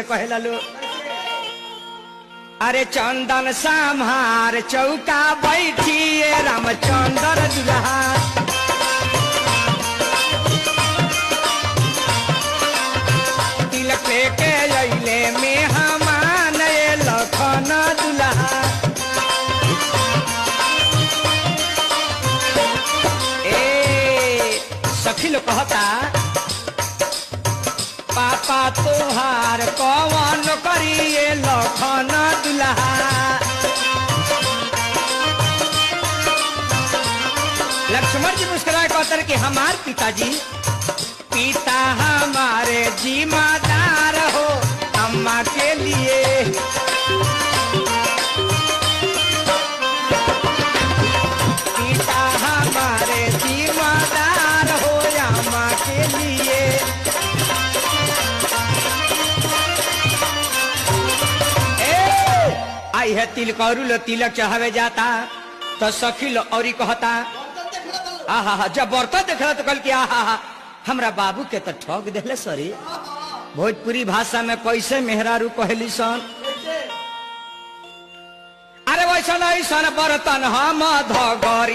कहला लो अरे चंदन संहार चौका बैठिए रामचंद्र दुल्हा तिलक लेके अइले मेहमान लखन दुल्हा ए सखी लोग कहता पापा तोहार कौन करिए लखन दुल्हा लक्ष्मण जी मुस्कुराए कहते कि हमार पिताजी पिता हमारे जिम्मेदार हो अम्मा के लिए पिता हमारे जिम्मेदार हो अम्मा के लिए आई है तिलक और लो तिलक चढ़ावे जाता तो सखी लो और कहता आहा जब बर्तन देखला तो कल कि आहा हमरा बाबू के तो ठग देले सरी भोजपुरी भाषा में कैसे मेहरारू कहली सन अरे वैसा ऐसा बर्तन हम धगर